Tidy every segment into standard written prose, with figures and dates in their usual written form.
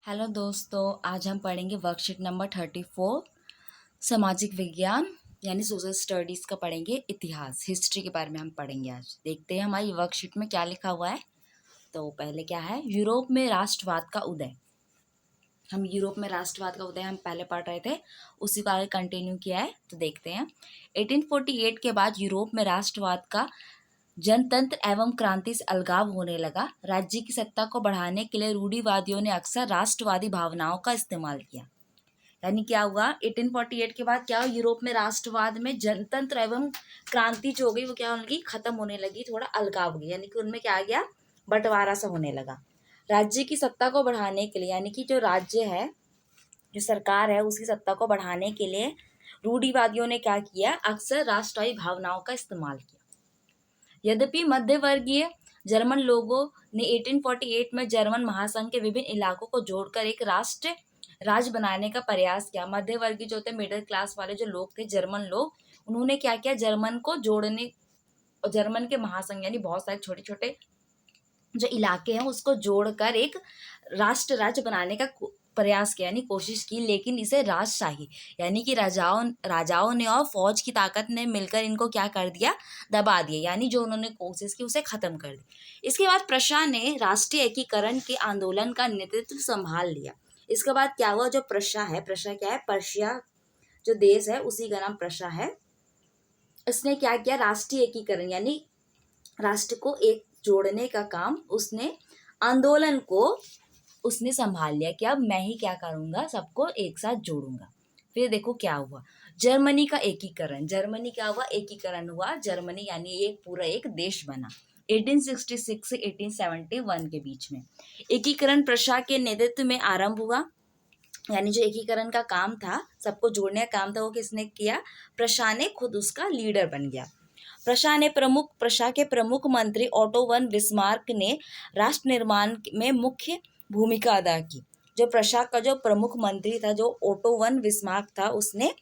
Hello दोस्तों, आज हम पढ़ेंगे वर्कशीट नंबर 34 सामाजिक विज्ञान यानी सोशल स्टडीज़ का पढ़ेंगे। इतिहास हिस्ट्री के बारे में हम पढ़ेंगे। आज देखते हैं हमारी वर्कशीट में क्या लिखा हुआ है। तो पहले क्या है, यूरोप में राष्ट्रवाद का उदय। हम यूरोप में राष्ट्रवाद का उदय हम पहले पढ़ रहे थे, उसी को आगे कंटिन्यू किया है। तो देखते हैं 1848 के बाद यूरोप में राष्ट्रवाद का जनतंत्र एवं क्रांति से अलगाव होने लगा। राज्य की सत्ता को बढ़ाने के लिए रूढ़िवादियों ने अक्सर राष्ट्रवादी भावनाओं का इस्तेमाल किया। यानी क्या हुआ, 1848 के बाद क्या हुआ, यूरोप में राष्ट्रवाद में जनतंत्र एवं क्रांति जो हो गई वो क्या होने लगी, खत्म होने लगी, थोड़ा अलगाव हो गई। यानी कि उनमें क्या आ गया, बंटवारा सा होने लगा। राज्य की सत्ता को बढ़ाने के लिए, यानी कि जो राज्य है, जो सरकार है, उसकी सत्ता को बढ़ाने के लिए रूढ़िवादियों ने क्या किया, अक्सर राष्ट्रवादी भावनाओं का इस्तेमाल किया। यद्यपि मध्यवर्गीय जर्मन लोगों ने 1848 में जर्मन महासंघ के विभिन्न इलाकों को जोड़कर एक राष्ट्र राज्य बनाने का प्रयास किया। मध्यवर्गीय जो होते मिडिल क्लास वाले जो लोग थे, जर्मन लोग, उन्होंने क्या किया, जर्मन को जोड़ने, जर्मन के महासंघ यानी बहुत सारे छोटे छोटे जो इलाके हैं उसको जोड़कर एक राष्ट्र राज्य बनाने का प्रयास किया, यानी कोशिश की, लेकिन इसे राजशाही यानी कि राजाओं ने और फौज की ताकत ने मिलकर इनको क्या कर दिया, दबा दिया। यानी जो उन्होंने कोशिश की उसे खत्म कर दिया। इसके बाद प्रशा ने राष्ट्रीय एकीकरण के आंदोलन का नेतृत्व संभाल लिया। इसके बाद क्या हुआ, जो प्रशा है, प्रशा क्या है, पर्शिया जो देश है उसी का नाम प्रशा है। इसने क्या किया, राष्ट्रीय एकीकरण यानी राष्ट्र को एक जोड़ने का काम, उसने आंदोलन को उसने संभाल लिया कि अब मैं ही क्या करूंगा, सबको एक साथ जोड़ूंगा। फिर देखो क्या हुआ, जर्मनी का एकीकरण। जर्मनी क्या हुआ, एकीकरण हुआ। जर्मनी यानी एक पूरा एक देश बना 1866 से 1871 के बीच में। एकीकरण प्रशा के नेतृत्व में आरंभ हुआ। यानी जो एकीकरण का काम था, सबको जोड़ने का काम था, वो किसने किया, प्रशा ने खुद उसका लीडर बन गया। प्रशा के प्रमुख मंत्री ऑटो वन बिस्मार्क ने राष्ट्र निर्माण में मुख्य भूमिका अदा की। जो प्रशा का जो प्रमुख मंत्री था, जो ऑटो वन बिस्मार्क था, उसने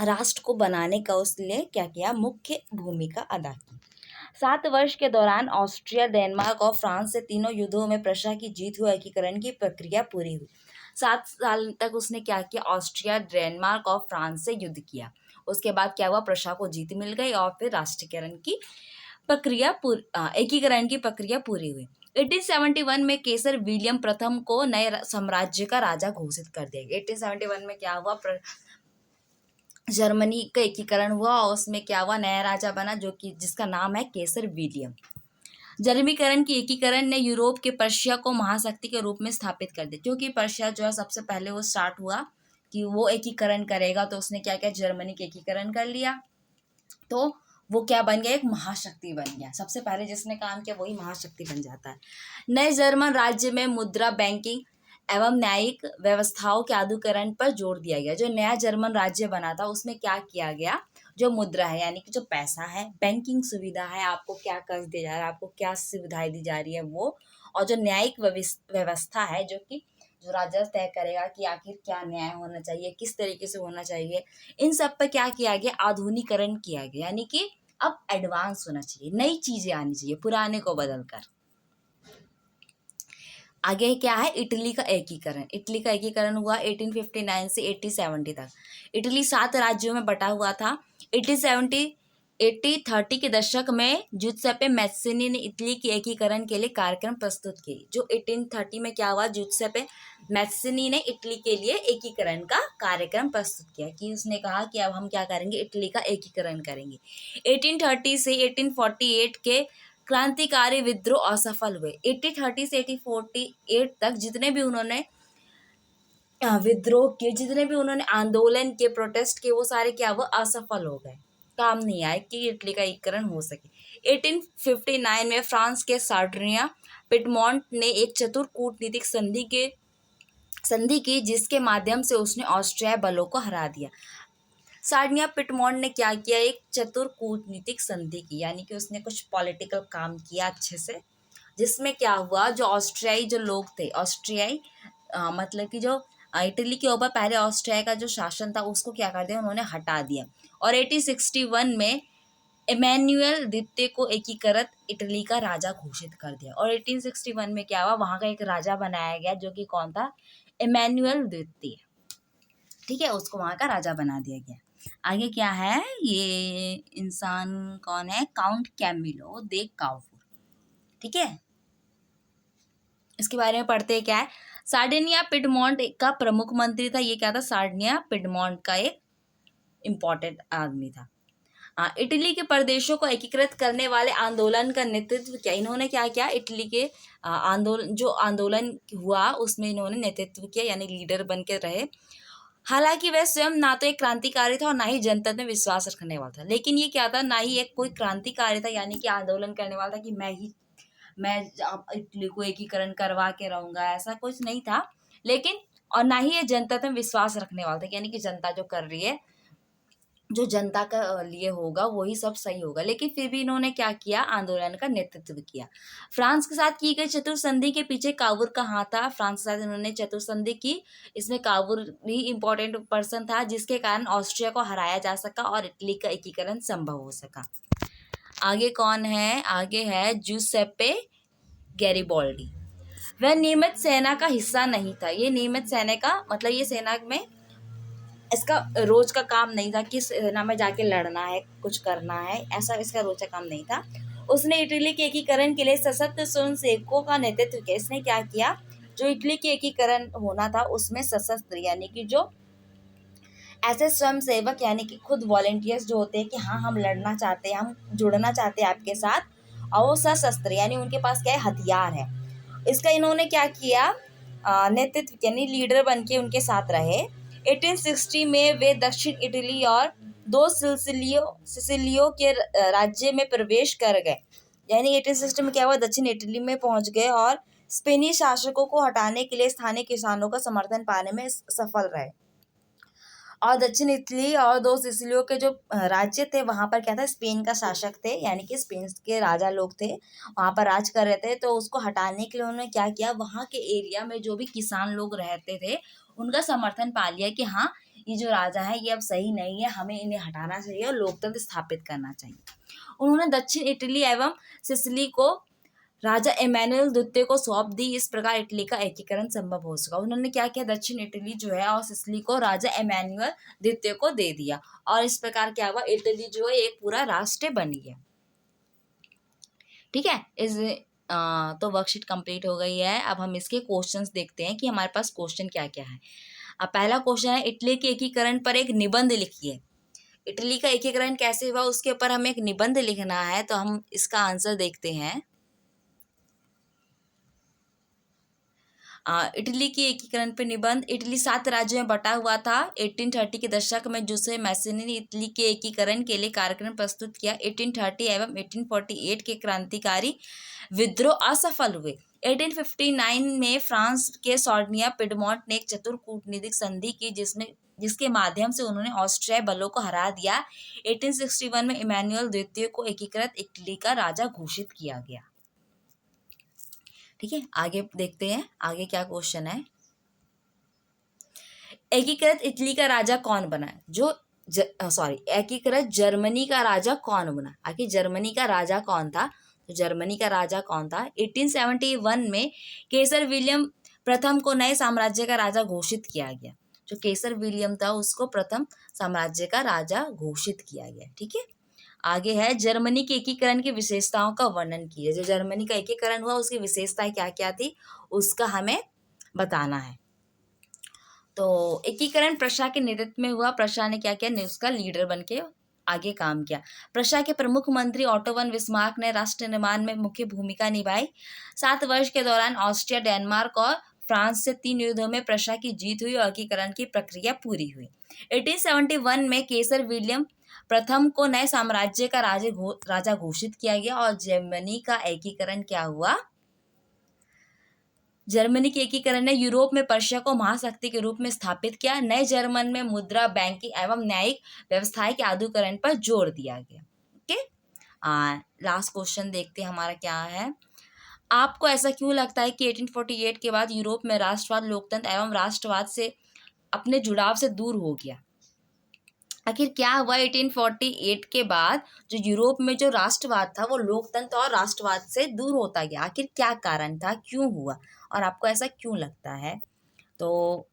राष्ट्र को बनाने का उसने क्या किया, मुख्य भूमिका अदा की। 7 वर्ष के दौरान ऑस्ट्रिया, डेनमार्क और फ्रांस से तीनों युद्धों में प्रशा की जीत हुई। एकीकरण की प्रक्रिया पूरी हुई। 7 साल तक उसने क्या किया, ऑस्ट्रिया, डेनमार्क और फ्रांस से युद्ध किया। उसके बाद क्या हुआ, प्रशा को जीत मिल गई और फिर राष्ट्रीयकरण की प्रक्रिया एकीकरण की प्रक्रिया पूरी हुई। 1871 में केसर विलियम प्रथम को नए साम्राज्य का राजा घोषित कर दिया गया। 1871 में क्या हुआ, जर्मनी का एकीकरण हुआ और उसमें क्या हुआ, नया राजा बना जो कि जिसका नाम है केसर विलियम। जर्मीकरण की एकीकरण ने यूरोप के पर्शिया को महाशक्ति के रूप में स्थापित कर दिया। क्योंकि पर्शिया जो है सबसे पहले वो स्टार्ट हुआ कि वो एकीकरण करेगा, तो उसने क्या किया, जर्मनी के एकीकरण कर लिया। तो वो क्या बन गया, एक महाशक्ति बन गया। सबसे पहले जिसने काम किया वही महाशक्ति बन जाता है। नए जर्मन राज्य में मुद्रा, बैंकिंग एवं न्यायिक व्यवस्थाओं के आधुनिकीकरण पर जोर दिया गया। जो नया जर्मन राज्य बना था उसमें क्या किया गया, जो मुद्रा है यानी कि जो पैसा है, बैंकिंग सुविधा है, आपको क्या कर्ज दिया जा रहा है, आपको क्या सुविधाएं दी जा रही है वो, और जो न्यायिक व्यवस्था है, जो कि जो राजा तय करेगा कि आखिर क्या न्याय होना चाहिए, किस तरीके से होना चाहिए, इन सब पर क्या किया गया, आधुनिकीकरण किया गया। यानी कि अब एडवांस होना चाहिए, नई चीजें आनी चाहिए पुराने को बदलकर। आगे क्या है, इटली का एकीकरण। इटली का एकीकरण हुआ 1859 से 1870 तक। इटली 7 राज्यों में बटा हुआ था। 1830 के दशक में जुत्सेपे मैत्सिनी ने इटली के एकीकरण के लिए कार्यक्रम प्रस्तुत किए। जो 1830 में क्या हुआ, जुत्सेपे मैत्सिनी ने इटली के लिए एकीकरण का कार्यक्रम प्रस्तुत किया कि उसने कहा कि अब हम क्या करेंगे, इटली का एकीकरण करेंगे। 1830 से 1848 के क्रांतिकारी विद्रोह असफल हुए। 1830 से 1848 तक जितने भी उन्होंने विद्रोह किए, जितने भी उन्होंने आंदोलन किए, प्रोटेस्ट किए, वो सारे क्या, वो असफल हो गए, काम नहीं आए कि इटली का एकीकरण हो सके। 1859 में फ्रांस के सार्डिनिया पिडमोंट ने एक चतुर कूटनीतिक संधि की जिसके माध्यम से उसने ऑस्ट्रियाई बलों को हरा दिया। सार्डिनिया पिडमोंट ने क्या किया, एक चतुर कूटनीतिक संधि की, यानी कि उसने कुछ पॉलिटिकल काम किया अच्छे से, जिसमें क्या हुआ, जो ऑस्ट्रियाई जो लोग थे, ऑस्ट्रियाई मतलब कि जो इटली के ऊपर पहले ऑस्ट्रिया का जो शासन था उसको क्या कर दिया, उन्होंने हटा दिया। और 1861 में इमैनुअल द्वितीय को एकीकृत इटली का राजा घोषित कर दिया। और 1861 में क्या हुआ, वहां का एक राजा बनाया गया जो कि कौन था, इमैनुअल द्वितीय। ठीक है, उसको वहां का राजा बना दिया गया। आगे क्या है, ये इंसान कौन है, काउंट कैमिलो दे काउफूर। ठीक है, इसके बारे में पढ़ते हैं। क्या है, सार्डिनिया पिडमोंट का प्रमुख मंत्री था। ये क्या था, सार्डिनिया पिडमोंट का एक इंपॉर्टेंट आदमी था। इटली के प्रदेशों को एकीकृत करने वाले आंदोलन का नेतृत्व किया। इन्होंने क्या किया, इटली के आंदोलन हुआ उसमें इन्होंने नेतृत्व किया, यानी लीडर बन के रहे। हालांकि वह स्वयं ना तो एक क्रांतिकारी था और ना ही जनता में विश्वास रखने वाला था। लेकिन ये क्या था, ना ही एक कोई क्रांतिकारी था, यानी कि आंदोलन करने वाला था कि मैं इटली को एकीकरण करवा के रहूंगा, ऐसा कुछ नहीं था। लेकिन और ना ही ये जनता में विश्वास रखने वाला था, यानी कि जनता जो कर रही है, जो जनता का लिए होगा वही सब सही होगा। लेकिन फिर भी इन्होंने क्या किया, आंदोलन का नेतृत्व किया। फ्रांस के साथ की गई चतुर संधि के पीछे कावूर का हाथ था। फ्रांस के साथ इन्होंने चतुर संधि की, इसमें कावूर ही इंपॉर्टेंट पर्सन था, जिसके कारण ऑस्ट्रिया को हराया जा सका और इटली का एकीकरण संभव हो सका। आगे कौन है, आगे है जूसेप्पे गैरिबोल्डी। वह नियमित सेना का हिस्सा नहीं था। ये नियमित सेना का मतलब, ये सेना में इसका रोज का काम नहीं था कि सेना में जाके लड़ना है, कुछ करना है, ऐसा इसका रोज का काम नहीं था। उसने इटली के एकीकरण के लिए सशस्त्र स्वयंसेवकों का नेतृत्व किया। इसने क्या किया, जो इटली के एकीकरण होना था उसमें सशस्त्र यानी कि जो ऐसे स्वयंसेवक यानी कि खुद वॉलेंटियर्स जो होते हैं कि हाँ हम लड़ना चाहते हैं, हम जुड़ना चाहते हैं आपके साथ, और वो सशस्त्र यानी उनके पास क्या है, हथियार है। इसका इन्होंने क्या किया, नेतृत्व यानी लीडर बन के उनके साथ रहे। 1860 में वे दक्षिण इटली और दो सिसिलियों के राज्य में प्रवेश कर गए। यानी 1860 में क्या हुआ, दक्षिण इटली में पहुंच गए और स्पेनी शासकों को हटाने के लिए स्थानीय किसानों का समर्थन पाने में सफल रहे। और दक्षिण इटली और दो सिसिलियों के जो राज्य थे वहां पर क्या था, स्पेन का शासक थे, यानी कि स्पेन के राजा लोग थे, वहां पर राज कर रहे थे। तो उसको हटाने के लिए उन्होंने क्या किया, वहां के एरिया में जो भी किसान लोग रहते थे उनका समर्थन पा लिया कि हाँ ये जो राजा है ये अब सही नहीं है, हमें इन्हें हटाना चाहिए और लोकतंत्र स्थापित करना चाहिए। उन्होंने दक्षिण इटली एवं सिसिली को राजा इमैनुअल द्वितीय को सौंप दी। इस प्रकार इटली का एकीकरण संभव हो सका। उन्होंने क्या किया, दक्षिण इटली जो है और सिसिली को राजा इमैनुअल द्वितीय को दे दिया और इस प्रकार क्या हुआ, इटली जो है एक पूरा राष्ट्र बन गया। ठीक है, तो वर्कशीट कंप्लीट हो गई है। अब हम इसके क्वेश्चंस देखते हैं कि हमारे पास क्वेश्चन क्या क्या है। अब पहला क्वेश्चन है, इटली के एकीकरण पर एक निबंध लिखिए। इटली का एकीकरण कैसे हुआ उसके ऊपर हमें एक निबंध लिखना है। तो हम इसका आंसर देखते हैं। इटली के एकीकरण पर निबंध। इटली 7 राज्यों में बटा हुआ था। 1830 के दशक में जूसे मैसनी ने इटली के एकीकरण के लिए कार्यक्रम प्रस्तुत किया। 1830 एवं 1848 के क्रांतिकारी विद्रोह असफल हुए। 1859 में फ्रांस के सार्डिनिया पिडमोंट ने एक चतुर कूटनीतिक संधि की जिसके माध्यम से उन्होंने ऑस्ट्रियाई बलों को हरा दिया। 1861 में इमैनुअल द्वितीय को एकीकृत इटली का राजा घोषित किया गया। ठीक है, आगे देखते हैं आगे क्या क्वेश्चन है। एकीकृत इटली का राजा कौन बना, एकीकृत जर्मनी का राजा कौन बना। आखिर जर्मनी का राजा कौन था, तो जर्मनी का राजा कौन था। 1871 में केसर विलियम प्रथम को नए साम्राज्य का राजा घोषित किया गया। जो केसर विलियम था उसको प्रथम साम्राज्य का राजा घोषित किया गया। ठीक है, आगे है जर्मनी के एकीकरण की विशेषताओं का वर्णन कीजिए। जो जर्मनी का एकीकरण हुआ उसकी विशेषताएं क्या क्या थी उसका हमें बताना है। तो एकीकरण प्रशा के नेतृत्व में हुआ। प्रशा ने क्या किया, उसका लीडर बन के आगे काम किया। प्रशा के प्रमुख मंत्री ऑटो वन बिस्मार्क ने राष्ट्र निर्माण में मुख्य भूमिका निभाई। 7 वर्ष के दौरान ऑस्ट्रिया, डेनमार्क और फ्रांस से 3 युद्धों में प्रशा की जीत हुई और एकीकरण की प्रक्रिया पूरी हुई। 1871 में केसर विलियम प्रथम को नए साम्राज्य का राजा घोषित किया गया और जर्मनी का एकीकरण क्या हुआ, जर्मनी के एकीकरण ने यूरोप में पर्शिया को महाशक्ति के रूप में स्थापित किया। नए जर्मन में मुद्रा, बैंकिंग एवं न्यायिक व्यवस्थाएं के आधुनिकीकरण पर जोर दिया गया। ओके, लास्ट क्वेश्चन देखते हैं हमारा क्या है। आपको ऐसा क्यों लगता है कि 1848 के बाद यूरोप में राष्ट्रवाद, लोकतंत्र एवं राष्ट्रवाद से अपने जुड़ाव से दूर हो गया। आखिर क्या हुआ 1848 के बाद जो यूरोप में जो राष्ट्रवाद था वो लोकतंत्र और राष्ट्रवाद से दूर होता गया? आखिर क्या कारण था, क्यों हुआ और आपको ऐसा क्यों लगता है? तो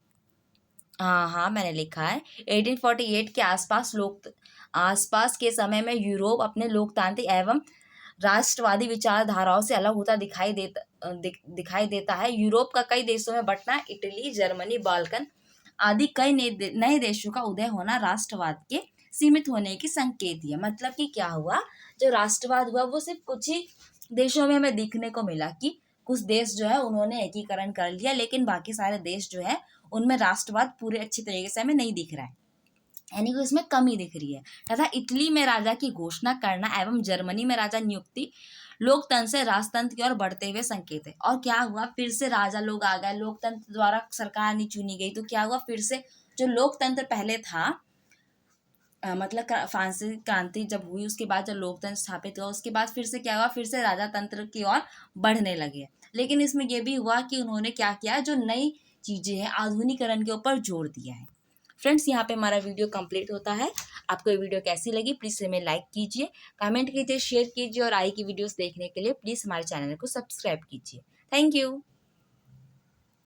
हाँ हाँ, मैंने लिखा है 1848 के आसपास के समय में यूरोप अपने लोकतांत्रिक एवं राष्ट्रवादी विचारधाराओं से अलग होता दिखाई देता है। यूरोप का कई देशों में बंटना, इटली, जर्मनी, बाल्कन आदि कई नए देशों का उदय होना राष्ट्रवाद के सीमित होने की संकेत ही है। मतलब कि क्या हुआ, जो राष्ट्रवाद हुआ वो सिर्फ कुछ ही देशों में हमें देखने को मिला कि कुछ देश जो है उन्होंने एकीकरण कर लिया, लेकिन बाकी सारे देश जो है उनमें राष्ट्रवाद पूरे अच्छी तरीके से हमें नहीं दिख रहा है, यानी कि उसमें कमी दिख रही है। तथा इटली में राजा की घोषणा करना एवं जर्मनी में राजा नियुक्ति लोकतंत्र से राजतंत्र की ओर बढ़ते हुए संकेत है। और क्या हुआ, फिर से राजा लोग आ गए, लोकतंत्र द्वारा सरकार नहीं चुनी गई, तो क्या हुआ, फिर से जो लोकतंत्र पहले था, मतलब फ्रांसीसी क्रांति जब हुई उसके बाद जब लोकतंत्र स्थापित हुआ उसके बाद फिर से क्या हुआ, फिर से राजा तंत्र की ओर बढ़ने लगे। लेकिन इसमें यह भी हुआ कि उन्होंने क्या किया, जो नई चीजें हैं आधुनिकरण के ऊपर जोर दिया है। फ्रेंड्स, यहाँ पे हमारा वीडियो कंप्लीट होता है। आपको ये वीडियो कैसी लगी प्लीज़ हमें लाइक कीजिए, कमेंट कीजिए, शेयर कीजिए और आई की वीडियोस देखने के लिए प्लीज़ हमारे चैनल को सब्सक्राइब कीजिए। Thank you.